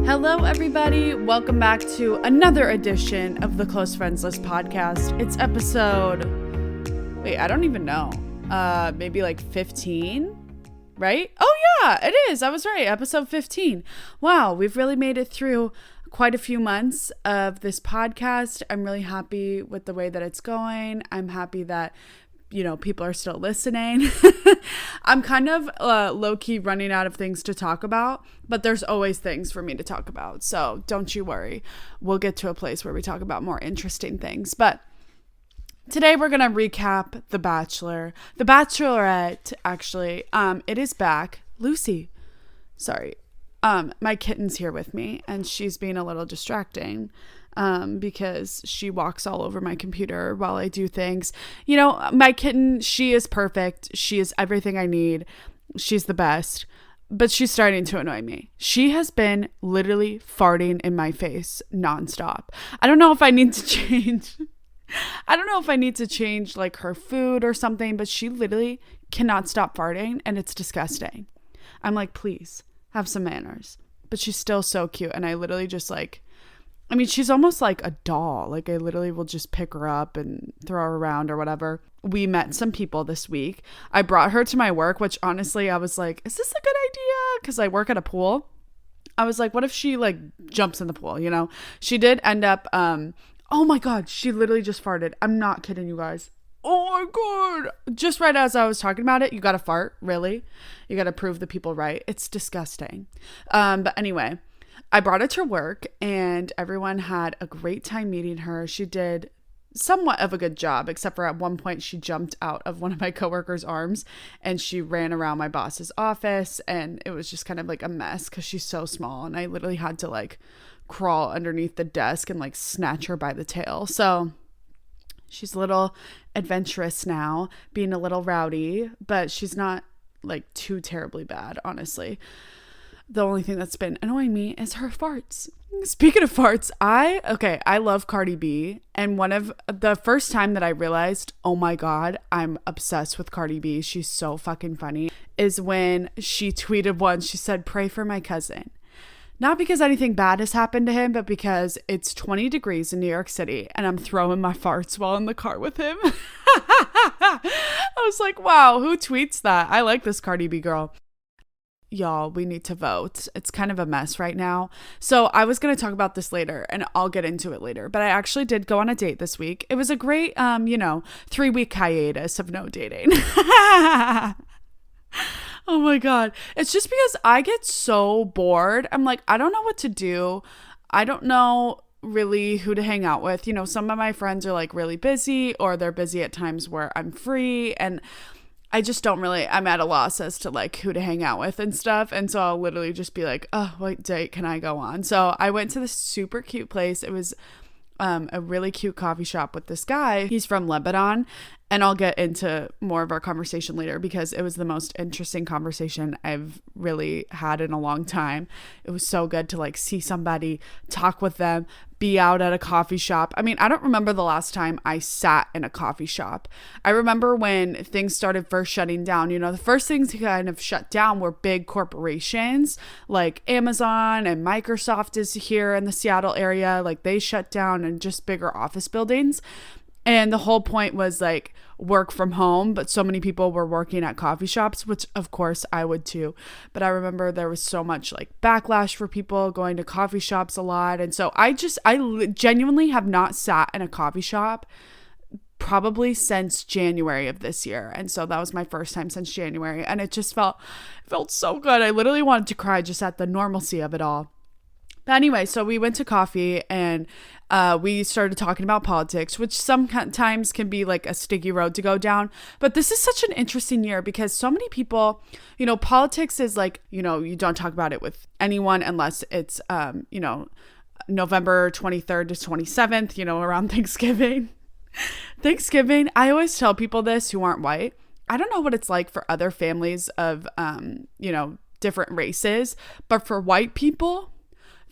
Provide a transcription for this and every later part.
Hello, everybody. Welcome back to another edition of the Close Friends List podcast. It's episode, I don't even know. Maybe like 15, right? Oh yeah, it is. I was right. Episode 15. Wow, we've really made it through quite a few months of this podcast. I'm really happy with the way that it's going. I'm happy that people are still listening. I'm kind of low-key running out of things to talk about, but there's always things for me to talk about. So don't you worry. We'll get to a place where we talk about more interesting things. But today we're going to recap The Bachelor. The Bachelorette, actually, it is back. Lucy. Sorry. My kitten's here with me, and she's being a little distracting. Because she walks all over my computer while I do things. My kitten, she is perfect. She is everything I need. She's the best. But she's starting to annoy me. She has been literally farting in my face nonstop. I don't know if I need to change. Like her food or something, but she literally cannot stop farting and it's disgusting. I'm like, please have some manners. But she's still so cute. And I literally just she's almost like a doll. Like I literally will just pick her up and throw her around or whatever. We met some people this week. I brought her to my work, which honestly, I was like, is this a good idea? Because I work at a pool. I was like, what if she jumps in the pool, She did end up, oh my God, she literally just farted. I'm not kidding you guys. Oh my God. Just right as I was talking about it, you got to fart, really? You got to prove the people right. It's disgusting. But anyway, I brought her to work and everyone had a great time meeting her. She did somewhat of a good job, except for at one point she jumped out of one of my coworkers' arms and she ran around my boss's office and it was just kind of like a mess because she's so small and I literally had to crawl underneath the desk and snatch her by the tail. So she's a little adventurous now, being a little rowdy, but she's not too terribly bad, honestly. The only thing that's been annoying me is her farts. Speaking of farts, I love Cardi B. And one of the first time that I realized, oh my God, I'm obsessed with Cardi B. She's so fucking funny, is when she tweeted once, she said, pray for my cousin. Not because anything bad has happened to him, but because it's 20 degrees in New York City and I'm throwing my farts while in the car with him. I was like, wow, who tweets that? I like this Cardi B girl. Y'all, we need to vote. It's kind of a mess right now. So I was going to talk about this later and I'll get into it later. But I actually did go on a date this week. It was a great, 3-week hiatus of no dating. Oh my God. It's just because I get so bored. I'm like, I don't know what to do. I don't know really who to hang out with. Some of my friends are really busy or they're busy at times where I'm free and I just don't really, I'm at a loss as to who to hang out with and stuff. And so I'll literally just be like, oh, what date can I go on? So I went to this super cute place. It was a really cute coffee shop with this guy. He's from Lebanon. And I'll get into more of our conversation later because it was the most interesting conversation I've really had in a long time. It was so good to see somebody, talk with them, be out at a coffee shop. I don't remember the last time I sat in a coffee shop. I remember when things started first shutting down, the first things to kind of shut down were big corporations like Amazon and Microsoft is here in the Seattle area. They shut down and just bigger office buildings. And the whole point was work from home, but so many people were working at coffee shops, which of course I would too. But I remember there was so much backlash for people going to coffee shops a lot. And so I genuinely have not sat in a coffee shop probably since January of this year. And so that was my first time since January. And it just felt so good. I literally wanted to cry just at the normalcy of it all. But anyway, so we went to coffee and we started talking about politics, which sometimes can be a sticky road to go down. But this is such an interesting year because so many people, politics is you don't talk about it with anyone unless it's, November 23rd to 27th, around Thanksgiving. Thanksgiving, I always tell people this who aren't white. I don't know what it's like for other families of, different races, but for white people,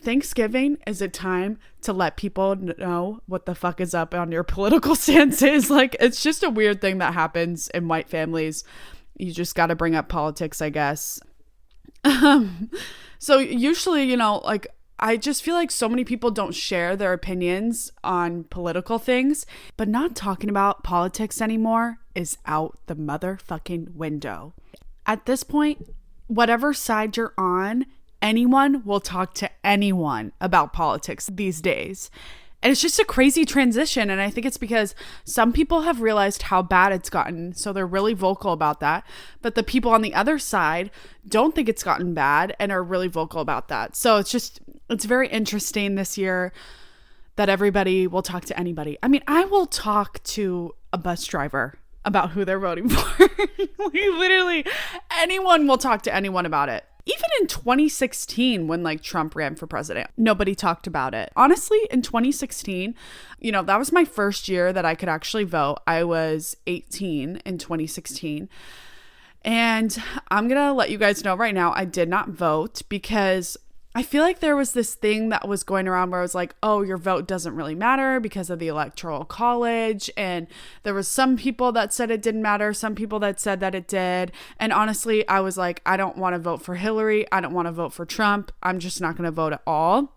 Thanksgiving is a time to let people know what the fuck is up on your political stances. It's just a weird thing that happens in white families. You just got to bring up politics, I guess. So usually, I just feel like so many people don't share their opinions on political things, but not talking about politics anymore is out the motherfucking window. At this point, whatever side you're on, anyone will talk to anyone about politics these days. And it's just a crazy transition. And I think it's because some people have realized how bad it's gotten. So they're really vocal about that. But the people on the other side don't think it's gotten bad and are really vocal about that. So it's very interesting this year that everybody will talk to anybody. I mean, I will talk to a bus driver about who they're voting for. Literally, anyone will talk to anyone about it. Even in 2016, when like Trump ran for president, nobody talked about it. Honestly, in 2016, that was my first year that I could actually vote. I was 18 in 2016. And I'm going to let you guys know right now, I did not vote because I feel like there was this thing that was going around where I was like, oh, your vote doesn't really matter because of the Electoral College. And there was some people that said it didn't matter, some people that said that it did. And honestly, I was like, I don't want to vote for Hillary. I don't want to vote for Trump. I'm just not going to vote at all.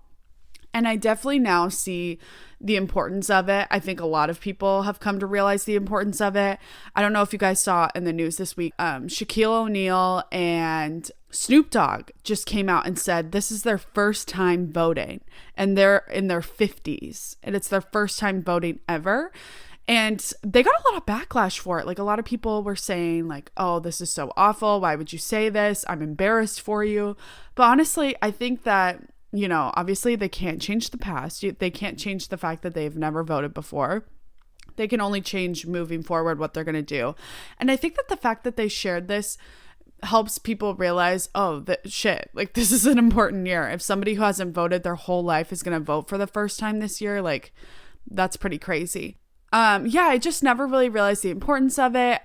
And I definitely now see the importance of it. I think a lot of people have come to realize the importance of it. I don't know if you guys saw in the news this week, Shaquille O'Neal and Snoop Dogg just came out and said this is their first time voting, and they're in their 50s, and it's their first time voting ever. And they got a lot of backlash for it. Like, a lot of people were saying like, oh, this is so awful. Why would you say this? I'm embarrassed for you. But honestly, I think that, obviously they can't change the past. They can't change the fact that they've never voted before. They can only change moving forward what they're going to do. And I think that the fact that they shared this helps people realize, oh, that shit, like, this is an important year. If somebody who hasn't voted their whole life is going to vote for the first time this year, like, that's pretty crazy. I just never really realized the importance of it.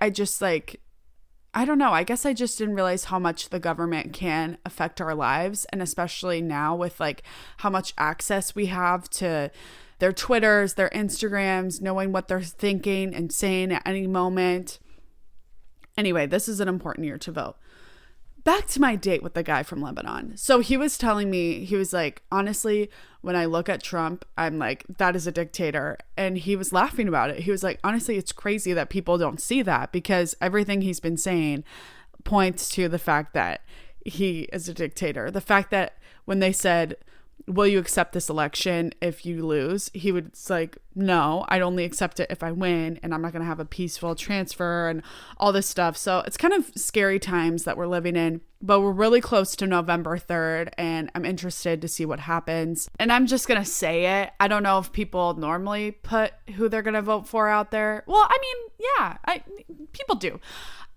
I don't know. I guess I just didn't realize how much the government can affect our lives. And especially now with like how much access we have to their Twitters, their Instagrams, knowing what they're thinking and saying at any moment. Anyway, this is an important year to vote. Back to my date with the guy from Lebanon. So he was telling me, he was like, honestly, when I look at Trump, I'm like, that is a dictator. And he was laughing about it. He was like, honestly, it's crazy that people don't see that because everything he's been saying points to the fact that he is a dictator. The fact that when they said, will you accept this election if you lose? He was like, no, I'd only accept it if I win, and I'm not going to have a peaceful transfer and all this stuff. So it's kind of scary times that we're living in, but we're really close to November 3rd, and I'm interested to see what happens. And I'm just going to say it. I don't know if people normally put who they're going to vote for out there. Well, I mean, yeah, people do.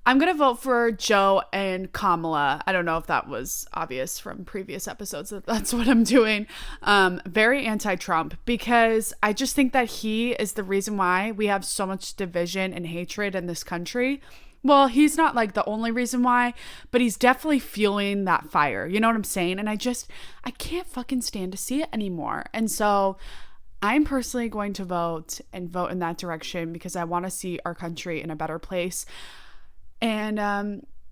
I'm going to vote for Joe and Kamala. I don't know if that was obvious from previous episodes that that's what I'm doing. Very anti-Trump because I just think that he is the reason why we have so much division and hatred in this country. Well, he's not like the only reason why, but he's definitely fueling that fire. You know what I'm saying? And I can't fucking stand to see it anymore. And so I'm personally going to vote in that direction because I want to see our country in a better place. And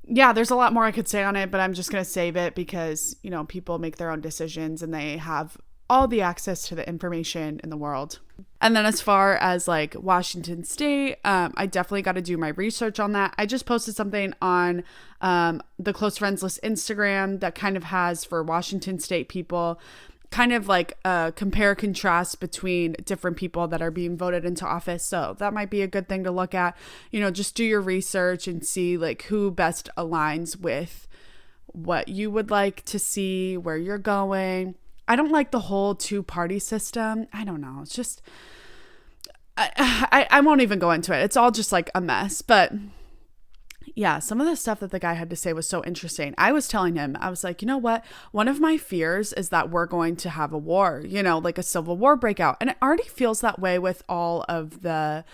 there's a lot more I could say on it, but I'm just going to save it because, people make their own decisions and they have all the access to the information in the world. And then as far as like Washington State, I definitely got to do my research on that. I just posted something on the Close Friends List Instagram that kind of has for Washington State people kind of like a compare contrast between different people that are being voted into office. So that might be a good thing to look at, just do your research and see like who best aligns with what you would like to see, where you're going. I don't like the whole two-party system. I don't know. It's just, I won't even go into it. It's all just like a mess, but yeah, some of the stuff that the guy had to say was so interesting. I was telling him, I was like, you know what? One of my fears is that we're going to have a war, like a civil war breakout. And it already feels that way with all of the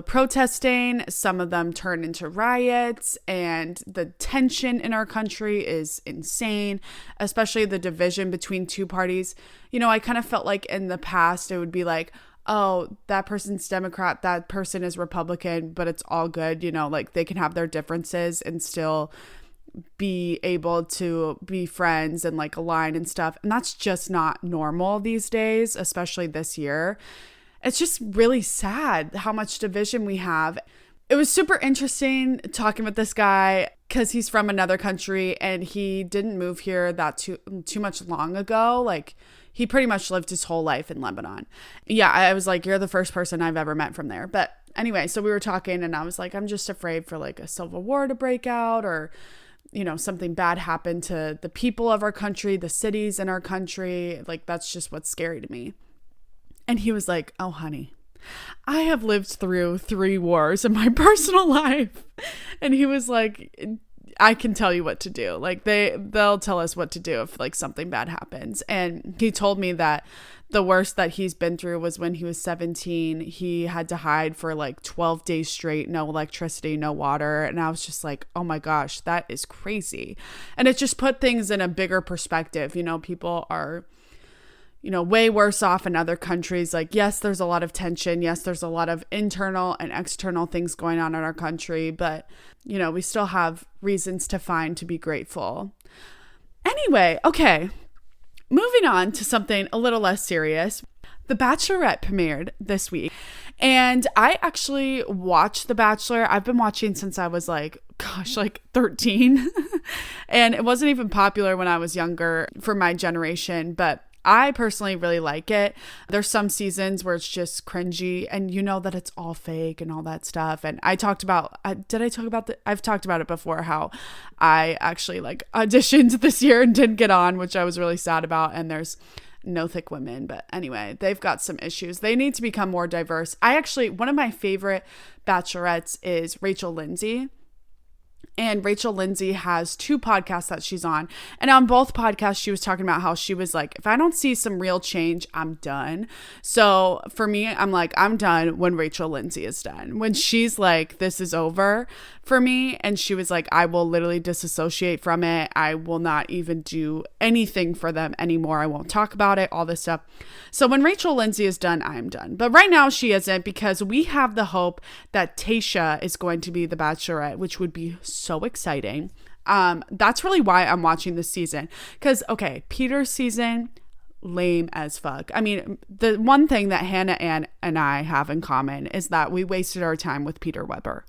protesting. Some of them turn into riots, and the tension in our country is insane, especially the division between two parties. I kind of felt like in the past it would be like, oh, that person's Democrat, that person is Republican, but it's all good, like they can have their differences and still be able to be friends and like align and stuff. And that's just not normal these days, especially this year. It's just really sad how much division we have. It was super interesting talking with this guy because he's from another country and he didn't move here that too much long ago. Like, he pretty much lived his whole life in Lebanon. Yeah, I was like, you're the first person I've ever met from there. But anyway, so we were talking and I was like, I'm just afraid for like a civil war to break out or, you know, something bad happen to the people of our country, the cities in our country. Like, that's just what's scary to me. And he was like, oh, honey, I have lived through 3 wars in my personal life. And he was like, I can tell you what to do. Like, they'll tell us what to do if like something bad happens. And he told me that the worst that he's been through was when he was 17. He had to hide for like 12 days straight, no electricity, no water. And I was just like, oh my gosh, that is crazy. And it just put things in a bigger perspective. You know, people are, you know, way worse off in other countries. Like, yes, there's a lot of tension. Yes, there's a lot of internal and external things going on in our country. But, you know, we still have reasons to be grateful. Anyway, okay. Moving on to something a little less serious. The Bachelorette premiered this week. And I actually watched The Bachelor. I've been watching since I was like 13. And it wasn't even popular when I was younger for my generation. But I personally really like it. There's some seasons where it's just cringy and you know that it's all fake and all that stuff. And I've talked about it before, how I actually like auditioned this year and didn't get on, which I was really sad about. And there's no thick women. But anyway, they've got some issues. They need to become more diverse. One of my favorite bachelorettes is Rachel Lindsay. And Rachel Lindsay has 2 podcasts that she's on. And on both podcasts, she was talking about how she was like, if I don't see some real change, I'm done. So for me, I'm like, I'm done when Rachel Lindsay is done. When she's like, this is over for me. And she was like, I will literally disassociate from it. I will not even do anything for them anymore. I won't talk about it, all this stuff. So when Rachel Lindsay is done, I'm done. But right now she isn't, because we have the hope that Tayshia is going to be the Bachelorette, which would be so exciting. That's really why I'm watching this season. Because, okay, Peter's season, lame as fuck. I mean, the one thing that Hannah and I have in common is that we wasted our time with Peter Weber.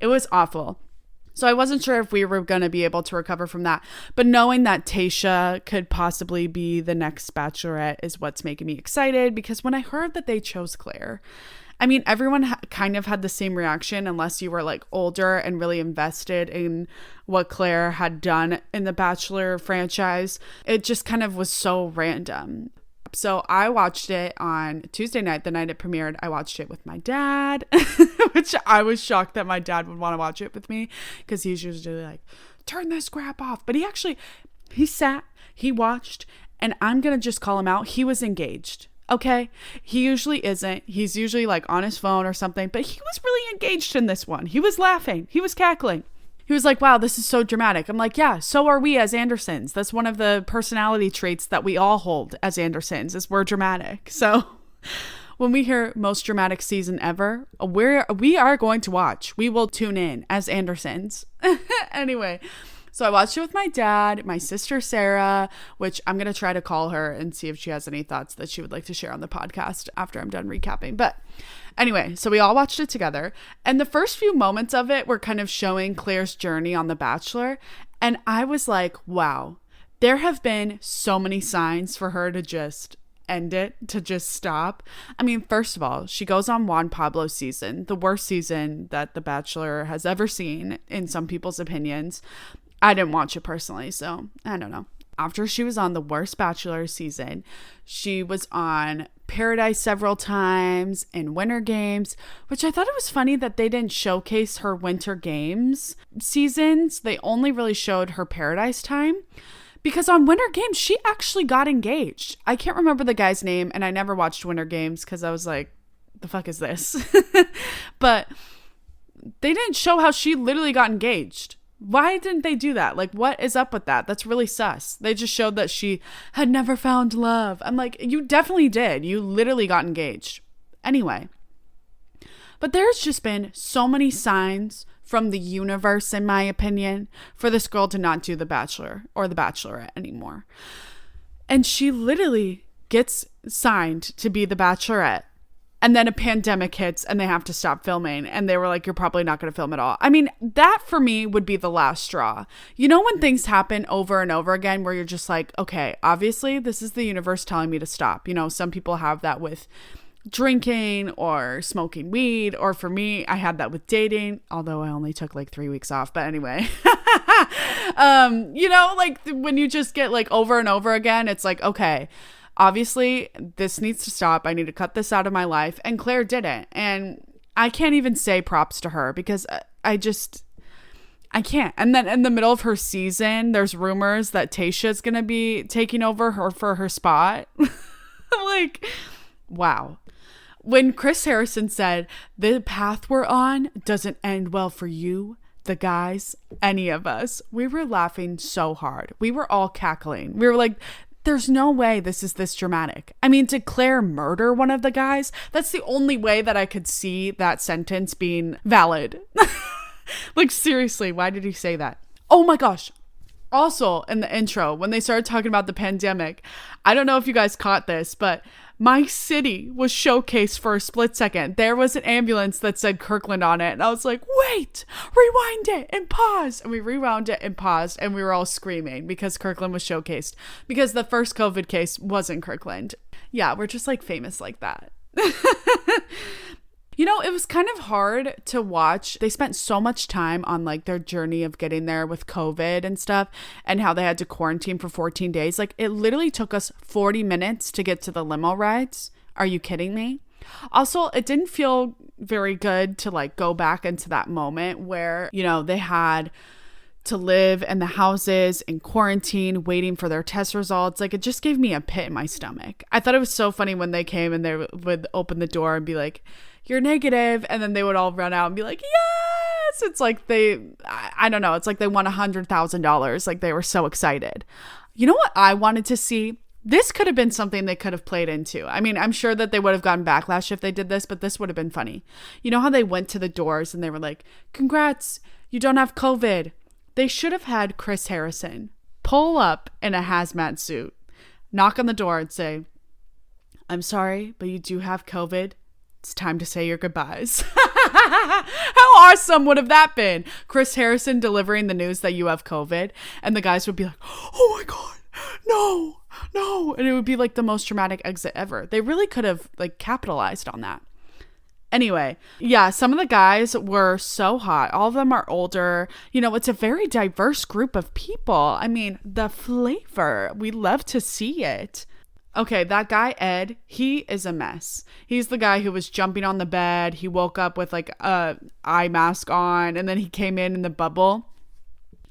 It was awful. So I wasn't sure if we were going to be able to recover from that. But knowing that Tayshia could possibly be the next Bachelorette is what's making me excited. Because when I heard that they chose Claire, I mean, everyone kind of had the same reaction, unless you were like older and really invested in what Claire had done in the Bachelor franchise. It just kind of was so random. So I watched it on Tuesday night, the night it premiered. I watched it with my dad, which I was shocked that my dad would want to watch it with me, because he's usually like, turn this crap off. But he sat, he watched, and I'm going to just call him out. He was engaged. Okay. He usually isn't. He's usually like on his phone or something, but he was really engaged in this one. He was laughing. He was cackling. He was like, wow, this is so dramatic. I'm like, yeah, so are we as Andersons. That's one of the personality traits that we all hold as Andersons, is we're dramatic. So when we hear most dramatic season ever, we are going to watch. We will tune in as Andersons. Anyway, so I watched it with my dad, my sister Sarah, which I'm going to try to call her and see if she has any thoughts that she would like to share on the podcast after I'm done recapping. But anyway, so we all watched it together. And the first few moments of it were kind of showing Claire's journey on The Bachelor. And I was like, wow, there have been so many signs for her to just end it, to just stop. I mean, first of all, she goes on Juan Pablo's season, the worst season that The Bachelor has ever seen in some people's opinions. I didn't watch it personally, so I don't know. After she was on the worst Bachelor season, she was on Paradise several times and Winter Games, which I thought it was funny that they didn't showcase her Winter Games seasons. They only really showed her Paradise time, because on Winter Games, she actually got engaged. I can't remember the guy's name, and I never watched Winter Games because I was like, the fuck is this? But they didn't show how she literally got engaged. Why didn't they do that? Like, what is up with that? That's really sus. They just showed that she had never found love. I'm like, you definitely did. You literally got engaged. Anyway. But there's just been so many signs from the universe, in my opinion, for this girl to not do The Bachelor or The Bachelorette anymore. And she literally gets signed to be The Bachelorette. And then a pandemic hits and they have to stop filming. And they were like, you're probably not going to film at all. I mean, that for me would be the last straw. You know, when things happen over and over again where you're just like, okay, obviously this is the universe telling me to stop. You know, some people have that with drinking or smoking weed. Or for me, I had that with dating, although I only took like 3 weeks off. But anyway, you know, like when you just get like over and over again, it's like, okay, obviously, this needs to stop. I need to cut this out of my life. And Claire didn't. And I can't even say props to her because I can't. And then in the middle of her season, there's rumors that Tayshia's going to be taking over her for her spot. Like, wow. When Chris Harrison said, the path we're on doesn't end well for you, the guys, any of us, we were laughing so hard. We were all cackling. We were like, there's no way this is this dramatic. I mean, did Claire murder one of the guys? That's the only way that I could see that sentence being valid. Like, seriously, why did he say that? Oh my gosh. Also, in the intro, when they started talking about the pandemic, I don't know if you guys caught this, but my city was showcased for a split second. There was an ambulance that said Kirkland on it. And I was like, wait, rewind it and pause. And we rewound it and paused. And we were all screaming because Kirkland was showcased. Because the first COVID case wasn't Kirkland. Yeah, we're just like famous like that. You know, it was kind of hard to watch. They spent so much time on like their journey of getting there with COVID and stuff and how they had to quarantine for 14 days. Like it literally took us 40 minutes to get to the limo rides. Are you kidding me? Also, it didn't feel very good to like go back into that moment where, you know, they had to live in the houses in quarantine waiting for their test results. Like it just gave me a pit in my stomach. I thought it was so funny when they came and they would open the door and be like, you're negative, and then they would all run out and be like, yes. It's like I don't know, it's like they won $100,000. Like they were so excited. You know what I wanted to see? This could have been something they could have played into. I mean, I'm sure that they would have gotten backlash if they did this, but this would have been funny. You know how they went to the doors and they were like, congrats, you don't have COVID. They should have had Chris Harrison pull up in a hazmat suit, knock on the door and say, I'm sorry, but you do have COVID. It's time to say your goodbyes. How awesome would have that been? Chris Harrison delivering the news that you have COVID, and the guys would be like, oh my God, no. And it would be like the most dramatic exit ever. They really could have like capitalized on that. Anyway, yeah, some of the guys were so hot. All of them are older. You know, it's a very diverse group of people. I mean, the flavor, we love to see it. Okay, that guy, Ed, he is a mess. He's the guy who was jumping on the bed. He woke up with like a eye mask on and then he came in the bubble.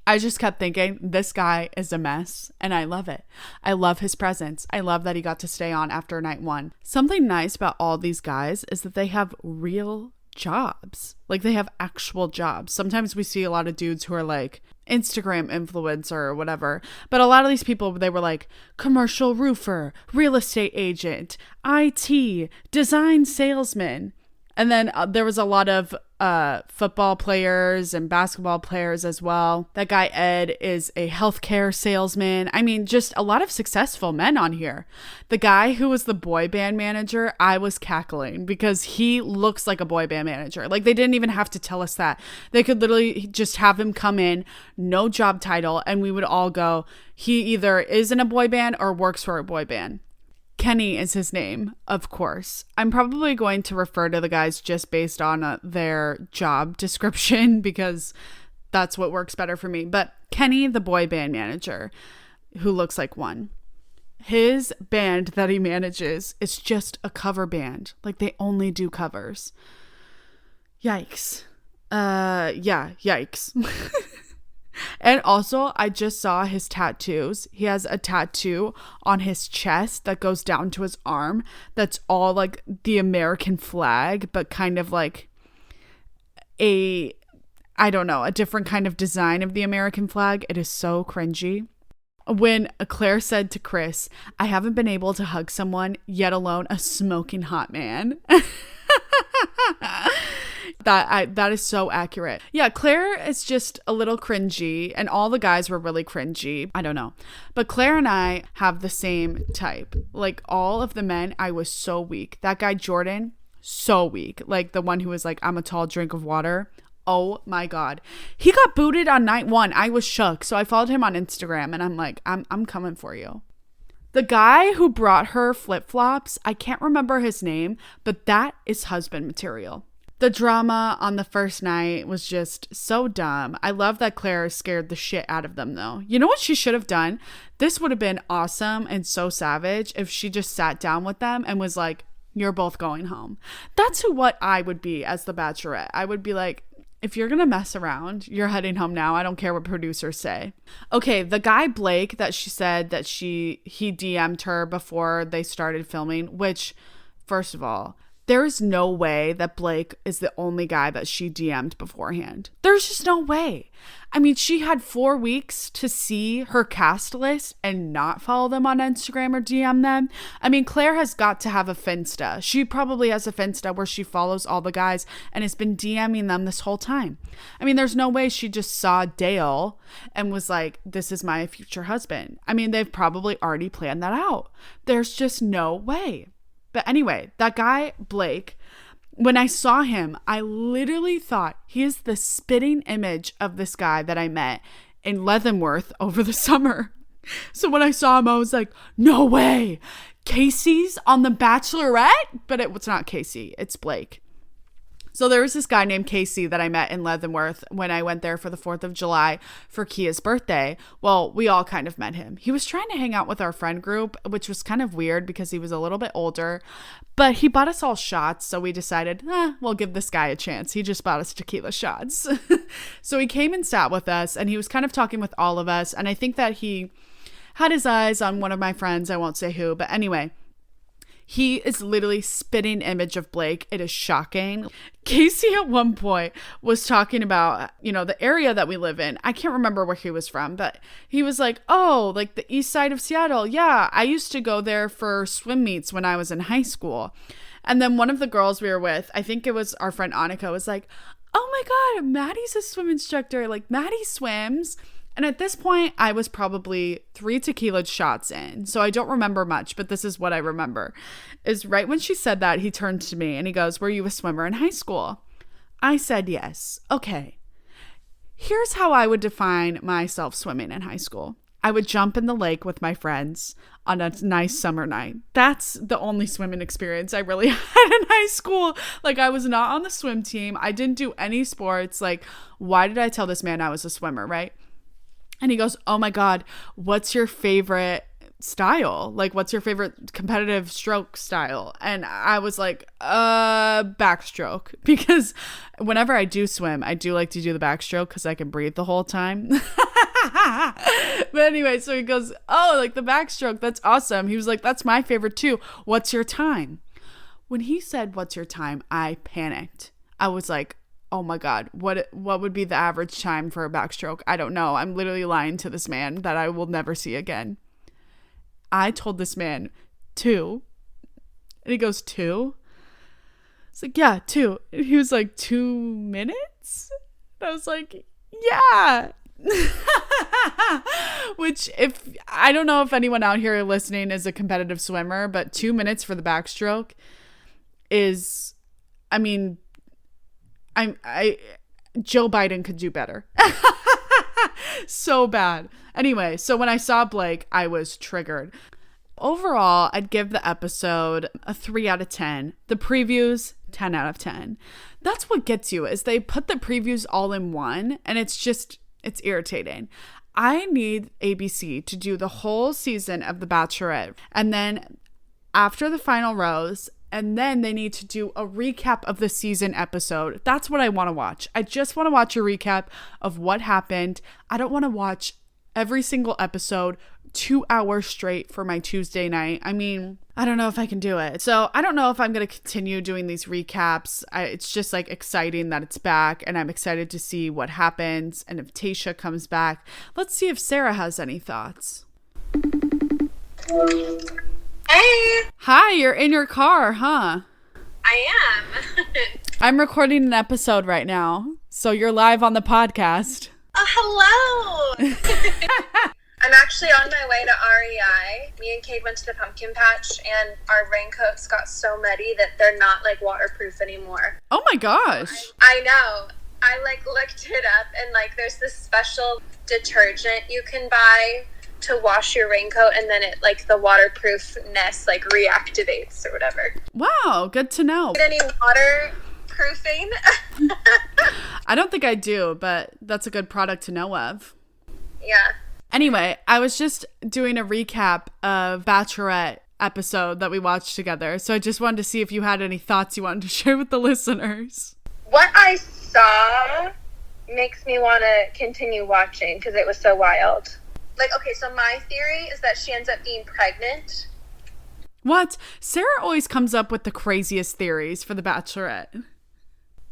I just kept thinking, this guy is a mess and I love it. I love his presence. I love that he got to stay on after night one. Something nice about all these guys is that they have real jobs. Like they have actual jobs. Sometimes we see a lot of dudes who are like Instagram influencer or whatever, but a lot of these people, they were like commercial roofer, real estate agent, IT, design salesman. And then there was a lot of football players and basketball players as well. That guy Ed is a healthcare salesman. I mean, just a lot of successful men on here. The guy who was the boy band manager, I was cackling because he looks like a boy band manager. Like they didn't even have to tell us that. They could literally just have him come in, no job title, and we would all go, he either is in a boy band or works for a boy band. Kenny is his name, of course. I'm probably going to refer to the guys just based on their job description because that's what works better for me. But Kenny, the boy band manager, who looks like one, his band that he manages is just a cover band. Like they only do covers. Yikes. Yeah, yikes. And also, I just saw his tattoos. He has a tattoo on his chest that goes down to his arm. That's all like the American flag, but kind of like a different kind of design of the American flag. It is so cringy. When Claire said to Chris, I haven't been able to hug someone, yet alone a smoking hot man. that is so accurate. Yeah, Claire is just a little cringy, and all the guys were really cringy. I don't know. But Claire and I have the same type. Like, all of the men, I was so weak. That guy, Jordan, so weak. Like, the one who was like, I'm a tall drink of water. Oh my God. He got booted on night 1. I was shook. So I followed him on Instagram, and I'm like, I'm coming for you. The guy who brought her flip-flops, I can't remember his name, but that is husband material. The drama on the first night was just so dumb. I love that Claire scared the shit out of them, though. You know what she should have done? This would have been awesome and so savage if she just sat down with them and was like, you're both going home. That's what I would be as the Bachelorette. I would be like, if you're going to mess around, you're heading home now. I don't care what producers say. Okay, the guy Blake that she said that he DM'd her before they started filming, which, first of all, there is no way that Blake is the only guy that she DM'd beforehand. There's just no way. I mean, she had 4 weeks to see her cast list and not follow them on Instagram or DM them. I mean, Claire has got to have a Finsta. She probably has a Finsta where she follows all the guys and has been DMing them this whole time. I mean, there's no way she just saw Dale and was like, this is my future husband. I mean, they've probably already planned that out. There's just no way. But anyway, that guy, Blake, when I saw him, I literally thought he is the spitting image of this guy that I met in Leavenworth over the summer. So when I saw him, I was like, no way. Casey's on The Bachelorette? But it's not Casey, it's Blake. So there was this guy named Casey that I met in Leavenworth when I went there for the 4th of July for Kia's birthday. Well, we all kind of met him. He was trying to hang out with our friend group, which was kind of weird because he was a little bit older. But he bought us all shots, so we decided, we'll give this guy a chance. He just bought us tequila shots. So he came and sat with us, and he was kind of talking with all of us. And I think that he had his eyes on one of my friends. I won't say who, but anyway. He is literally spitting image of Blake. It is shocking. Casey at one point was talking about, the area that we live in. I can't remember where he was from, but he was like, oh, like the east side of Seattle. Yeah, I used to go there for swim meets when I was in high school. And then one of the girls we were with, I think it was our friend Annika, was like, oh my God, Maddie's a swim instructor. Like, Maddie swims. And at this point, I was probably 3 tequila shots in. So I don't remember much, but this is what I remember. Is right when she said that, he turned to me and he goes, were you a swimmer in high school? I said yes. Okay. Here's how I would define myself swimming in high school. I would jump in the lake with my friends on a nice summer night. That's the only swimming experience I really had in high school. Like, I was not on the swim team. I didn't do any sports. Like, why did I tell this man I was a swimmer, right? And he goes, oh my God, what's your favorite style? Like, what's your favorite competitive stroke style? And I was like, backstroke. Because whenever I do swim, I do like to do the backstroke because I can breathe the whole time. But anyway, so he goes, oh, like the backstroke, that's awesome. He was like, that's my favorite too. What's your time? When he said, what's your time? I panicked. I was like, oh my God, what would be the average time for a backstroke? I don't know. I'm literally lying to this man that I will never see again. I told this man 2. And he goes, 2? It's like, yeah, 2. And he was like, 2 minutes? And I was like, yeah. Which, if I don't know if anyone out here listening is a competitive swimmer, but 2 minutes for the backstroke is, I mean, Joe Biden could do better. So bad. Anyway, so when I saw Blake, I was triggered. Overall, I'd give the episode a 3 out of 10. The previews, 10 out of 10. That's what gets you, is they put the previews all in one, and it's irritating. I need ABC to do the whole season of The Bachelorette, and then after the final rose, and then they need to do a recap of the season episode. That's what I want to watch. I just want to watch a recap of what happened. I don't want to watch every single episode 2 hours straight for my Tuesday night. I mean, I don't know if I can do it. So I don't know if I'm going to continue doing these recaps. It's just like exciting that it's back, and I'm excited to see what happens and if Tayshia comes back. Let's see if Sarah has any thoughts. Hey! Hi, you're in your car, huh? I am. I'm recording an episode right now, so you're live on the podcast. Hello! I'm actually on my way to REI. Me and Kate went to the pumpkin patch, and our raincoats got so muddy that they're not, like, waterproof anymore. Oh my gosh. I know. I, like, looked it up, and, like, there's this special detergent you can buy to wash your raincoat, and then it, like, the waterproofness, like, reactivates or whatever. Wow, good to know. Any waterproofing? I don't think I do, but that's a good product to know of. Yeah. Anyway, I was just doing a recap of Bachelorette episode that we watched together. So I just wanted to see if you had any thoughts you wanted to share with the listeners. What I saw makes me want to continue watching because it was so wild. Like, okay, so my theory is that she ends up being pregnant. What? Sarah always comes up with the craziest theories for the Bachelorette.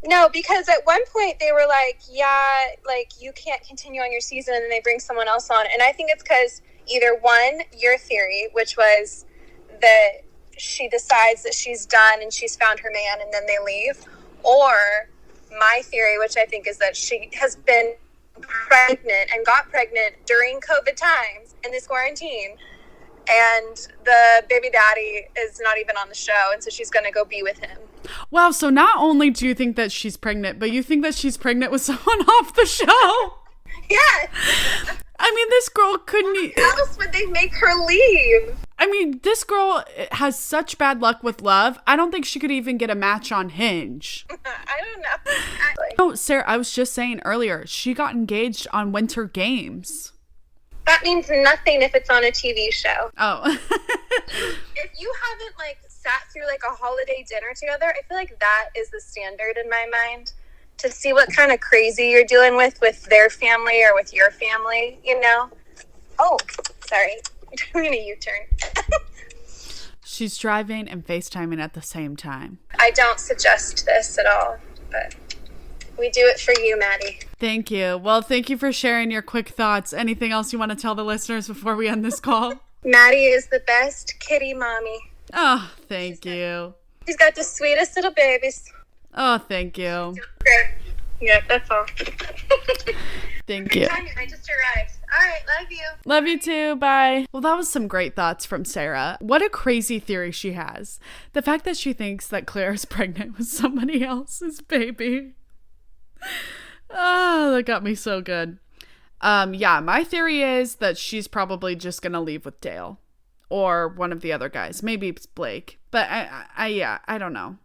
No, because at one point they were like, yeah, like, you can't continue on your season, and then they bring someone else on. And I think it's because either one, your theory, which was that she decides that she's done and she's found her man and then they leave, or my theory, which I think is that she has been pregnant and got pregnant during COVID times in this quarantine, and the baby daddy is not even on the show, and so she's going to go be with him. Wow, so not only do you think that she's pregnant, but you think that she's pregnant with someone off the show? Yes. I mean, this girl couldn't... How else would they make her leave? I mean, this girl has such bad luck with love. I don't think she could even get a match on Hinge. I don't know. Oh, Sarah, I was just saying earlier, she got engaged on Winter Games. That means nothing if it's on a TV show. Oh. If you haven't, like, sat through, like, a holiday dinner together, I feel like that is the standard in my mind. To see what kind of crazy you're dealing with their family or with your family, you know? Oh, sorry. I'm doing a U-turn. She's driving and FaceTiming at the same time. I don't suggest this at all, but we do it for you, Maddie. Thank you. Well, thank you for sharing your quick thoughts. Anything else you want to tell the listeners before we end this call? Maddie is the best kitty mommy. Oh, thank you. She's got the sweetest little babies. Oh, thank you. Great. Yeah, that's all. Thank you. I just arrived. All right, love you. Love you too. Bye. Well, that was some great thoughts from Sarah. What a crazy theory she has. The fact that she thinks that Claire is pregnant with somebody else's baby. Oh, that got me so good. Yeah, my theory is that she's probably just gonna leave with Dale or one of the other guys. Maybe it's Blake, but I don't know.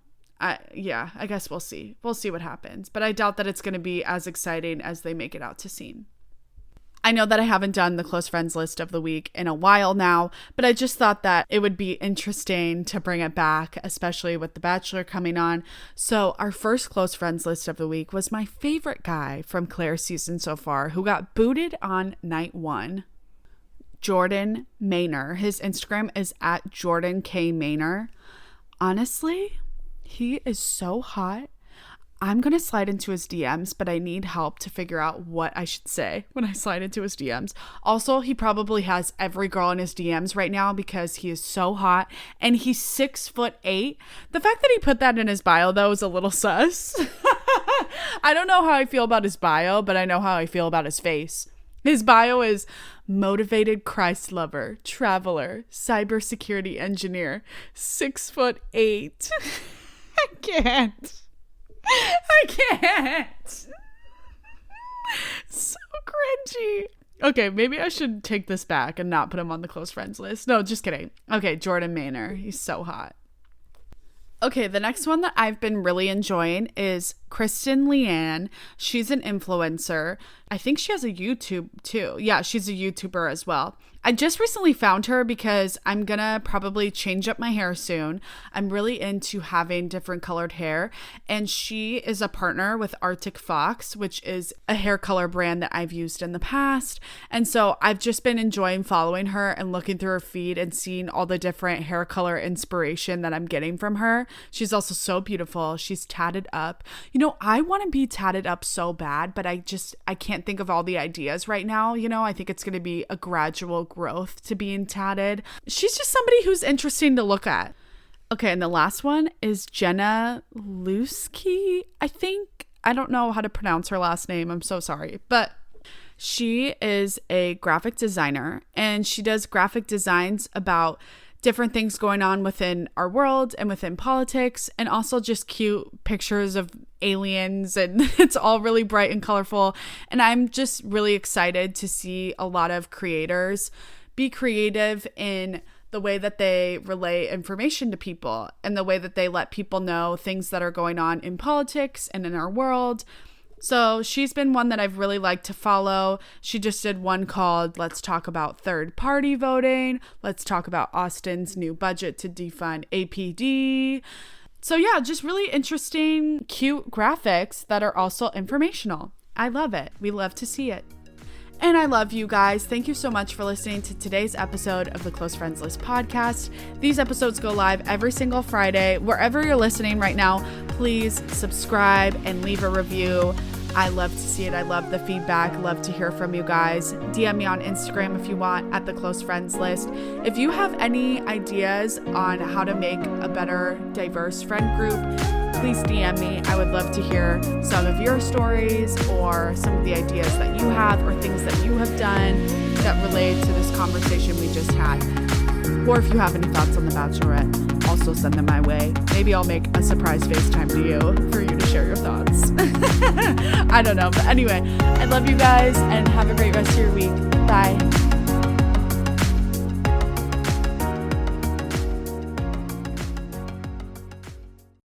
I guess we'll see. We'll see what happens, but I doubt that it's going to be as exciting as they make it out to seem. I know that I haven't done the close friends list of the week in a while now, but I just thought that it would be interesting to bring it back, especially with The Bachelor coming on. So our first close friends list of the week was my favorite guy from Claire's season so far, who got booted on night 1. Jordan Maynor. His Instagram is at Jordan K. Maynor. Honestly, he is so hot. I'm going to slide into his DMs, but I need help to figure out what I should say when I slide into his DMs. Also, he probably has every girl in his DMs right now because he is so hot and he's 6'8". The fact that he put that in his bio, though, is a little sus. I don't know how I feel about his bio, but I know how I feel about his face. His bio is motivated Christ lover, traveler, cybersecurity engineer, 6'8". I can't. So cringy. Okay, maybe I should take this back and not put him on the close friends list. No, just kidding. Okay, Jordan Maynor. He's so hot. Okay, the next one that I've been really enjoying is Kristen Leanne. She's an influencer. I think she has a YouTube too. Yeah, she's a YouTuber as well. I just recently found her because I'm gonna probably change up my hair soon. I'm really into having different colored hair, and she is a partner with Arctic Fox, which is a hair color brand that I've used in the past. And so I've just been enjoying following her and looking through her feed and seeing all the different hair color inspiration that I'm getting from her. She's also so beautiful. She's tatted up. You know, I want to be tatted up so bad, but I can't think of all the ideas right now. You know, I think it's going to be a gradual growth to being tatted. She's just somebody who's interesting to look at. Okay, and the last one is Jenna Lusky, I think. I don't know how to pronounce her last name. I'm so sorry. But she is a graphic designer, and she does graphic designs about different things going on within our world and within politics, and also just cute pictures of aliens, and it's all really bright and colorful. And I'm just really excited to see a lot of creators be creative in the way that they relay information to people and the way that they let people know things that are going on in politics and in our world. So she's been one that I've really liked to follow. She just did one called Let's Talk About Third Party Voting. Let's talk about Austin's new budget to defund APD. So yeah, just really interesting, cute graphics that are also informational. I love it. We love to see it. And I love you guys. Thank you so much for listening to today's episode of the Close Friends List podcast. These episodes go live every single Friday. Wherever you're listening right now, please subscribe and leave a review. I love to see it. I love the feedback. Love to hear from you guys. DM me on Instagram if you want at the Close Friends List. If you have any ideas on how to make a better diverse friend group, please DM me. I would love to hear some of your stories or some of the ideas that you have or things that you have done that relate to this conversation we just had. Or if you have any thoughts on The Bachelorette, also send them my way. Maybe I'll make a surprise FaceTime to you for you to share your thoughts. I don't know. But anyway, I love you guys and have a great rest of your week. Bye.